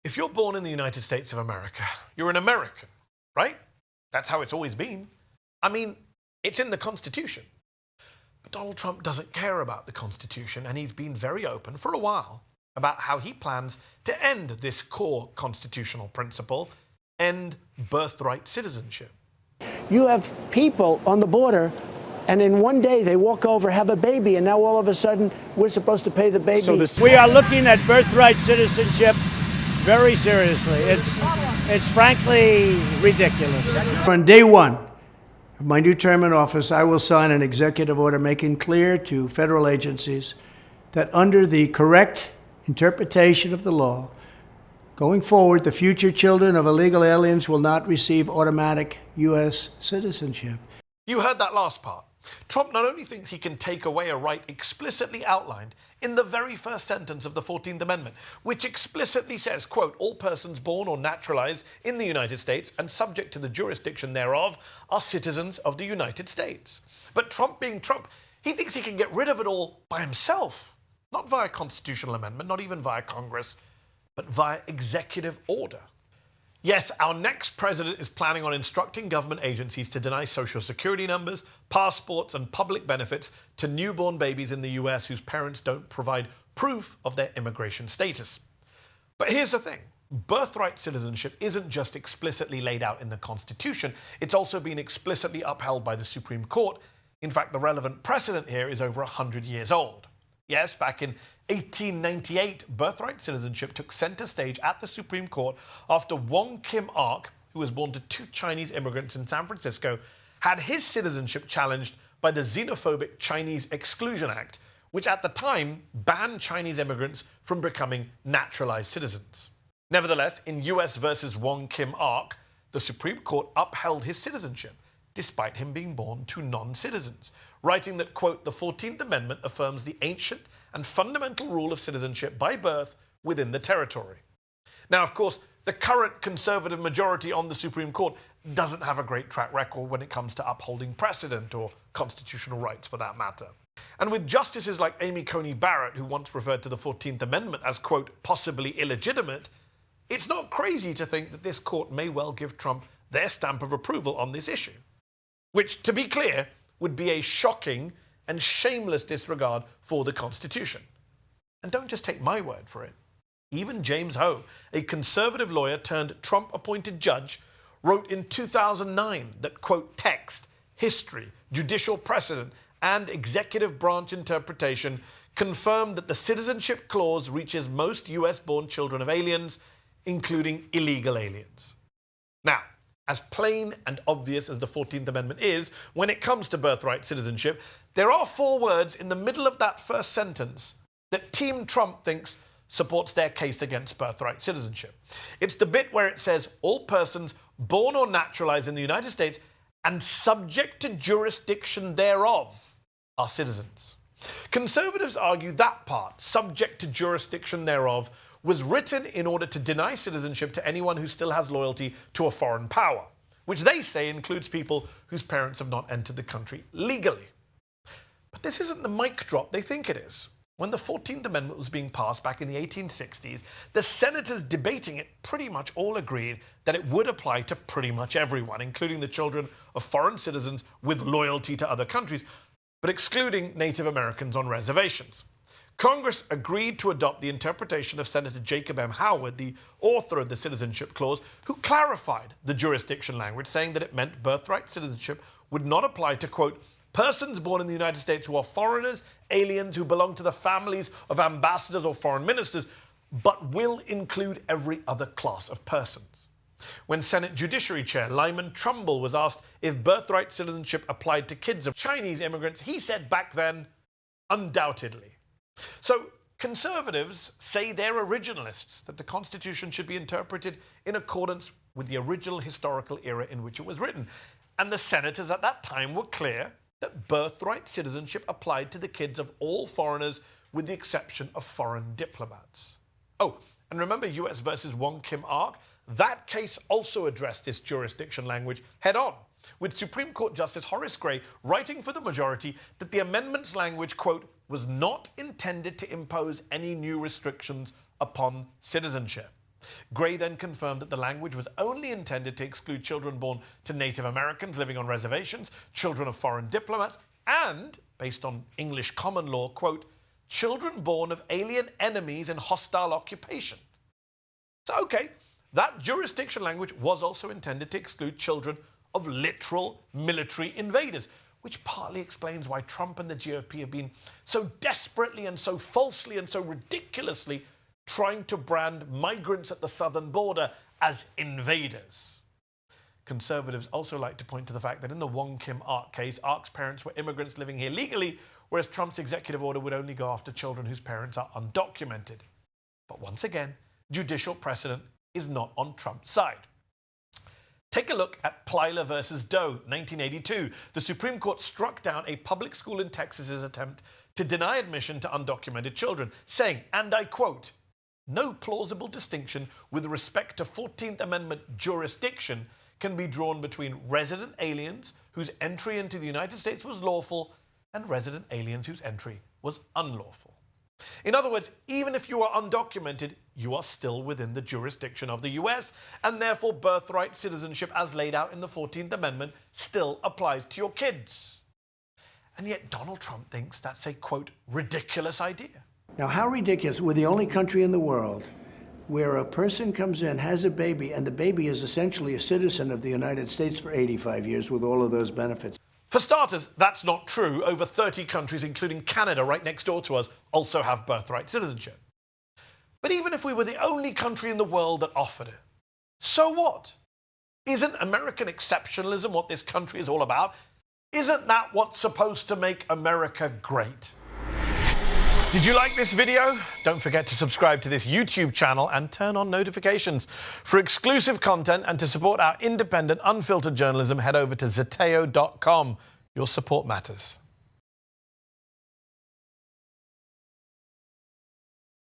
If you're born in the United States of America, you're an American, right? That's how it's always been. I mean, it's in the Constitution. But Donald Trump doesn't care about the Constitution, and he's been very open for a while about how he plans to end this core constitutional principle, end birthright citizenship. You have people on the border, and in one day they walk over, have a baby, and now all of a sudden we're supposed to pay the baby. So we are looking at birthright citizenship very seriously. It's frankly ridiculous. On day one of my new term in office, I will sign an executive order making clear to federal agencies that under the correct interpretation of the law, going forward, the future children of illegal aliens will not receive automatic U.S. citizenship. You heard that last part. Trump not only thinks he can take away a right explicitly outlined in the very first sentence of the 14th Amendment, which explicitly says, quote, all persons born or naturalized in the United States and subject to the jurisdiction thereof are citizens of the United States. But Trump being Trump, he thinks he can get rid of it all by himself, not via constitutional amendment, not even via Congress, but via executive order. Yes, our next president is planning on instructing government agencies to deny social security numbers, passports, and public benefits to newborn babies in the US whose parents don't provide proof of their immigration status. But here's the thing. Birthright citizenship isn't just explicitly laid out in the Constitution, it's also been explicitly upheld by the Supreme Court. In fact, the relevant precedent here is over 100 years old. Yes, back in 1898, birthright citizenship took center stage at the Supreme Court after Wong Kim-ark, who was born to two Chinese immigrants in San Francisco, had his citizenship challenged by the xenophobic Chinese Exclusion Act, which at the time banned Chinese immigrants from becoming naturalized citizens. Nevertheless, in US versus Wong Kim-ark, the Supreme Court upheld his citizenship, despite him being born to non-citizens, writing that, quote, the 14th Amendment affirms the ancient and fundamental rule of citizenship by birth within the territory. Now, of course, the current conservative majority on the Supreme Court doesn't have a great track record when it comes to upholding precedent or constitutional rights for that matter. And with justices like Amy Coney Barrett, who once referred to the 14th Amendment as, quote, possibly illegitimate, it's not crazy to think that this court may well give Trump their stamp of approval on this issue, which, to be clear, would be a shocking and shameless disregard for the Constitution. And don't just take my word for it. Even James Ho, a conservative lawyer turned Trump-appointed judge, wrote in 2009 that, quote, text, history, judicial precedent, and executive branch interpretation confirmed that the citizenship clause reaches most US-born children of aliens, including illegal aliens. Now, as plain and obvious as the 14th Amendment is, when it comes to birthright citizenship, there are four words in the middle of that first sentence that Team Trump thinks supports their case against birthright citizenship. It's the bit where it says, all persons born or naturalized in the United States and subject to jurisdiction thereof are citizens. Conservatives argue that part, subject to jurisdiction thereof, was written in order to deny citizenship to anyone who still has loyalty to a foreign power, which they say includes people whose parents have not entered the country legally. But this isn't the mic drop they think it is. When the 14th Amendment was being passed back in the 1860s, the senators debating it pretty much all agreed that it would apply to pretty much everyone, including the children of foreign citizens with loyalty to other countries, but excluding Native Americans on reservations. Congress agreed to adopt the interpretation of Senator Jacob M. Howard, the author of the Citizenship Clause, who clarified the jurisdiction language, saying that it meant birthright citizenship would not apply to, quote, persons born in the United States who are foreigners, aliens who belong to the families of ambassadors or foreign ministers, but will include every other class of persons. When Senate Judiciary Chair Lyman Trumbull was asked if birthright citizenship applied to kids of Chinese immigrants, he said back then, undoubtedly. So conservatives say they're originalists, that the Constitution should be interpreted in accordance with the original historical era in which it was written. And the senators at that time were clear that birthright citizenship applied to the kids of all foreigners with the exception of foreign diplomats. Oh, and remember US versus Wong Kim-ark? That case also addressed this jurisdiction language head on, with Supreme Court Justice Horace Gray writing for the majority that the amendment's language, quote, was not intended to impose any new restrictions upon citizenship. Gray then confirmed that the language was only intended to exclude children born to Native Americans living on reservations, children of foreign diplomats, and, based on English common law, quote, children born of alien enemies in hostile occupation. So, okay, that jurisdiction language was also intended to exclude children of literal military invaders, which partly explains why Trump and the GOP have been so desperately and so falsely and so ridiculously trying to brand migrants at the southern border as invaders. Conservatives also like to point to the fact that in the Wong Kim Ark case, Ark's parents were immigrants living here legally, whereas Trump's executive order would only go after children whose parents are undocumented. But once again, judicial precedent is not on Trump's side. Take a look at Plyler versus Doe, 1982. The Supreme Court struck down a public school in Texas's attempt to deny admission to undocumented children, saying, and I quote, no plausible distinction with respect to 14th Amendment jurisdiction can be drawn between resident aliens whose entry into the United States was lawful and resident aliens whose entry was unlawful. In other words, even if you are undocumented, you are still within the jurisdiction of the US, and therefore birthright citizenship as laid out in the 14th Amendment still applies to your kids. And yet Donald Trump thinks that's a, quote, ridiculous idea. Now, how ridiculous. We're the only country in the world where a person comes in, has a baby, and the baby is essentially a citizen of the United States for 85 years with all of those benefits. For starters, that's not true. Over 30 countries, including Canada right next door to us, also have birthright citizenship. But even if we were the only country in the world that offered it, so what? Isn't American exceptionalism what this country is all about? Isn't that what's supposed to make America great? Did you like this video? Don't forget to subscribe to this YouTube channel and turn on notifications. For exclusive content and to support our independent, unfiltered journalism, head over to Zeteo.com. Your support matters.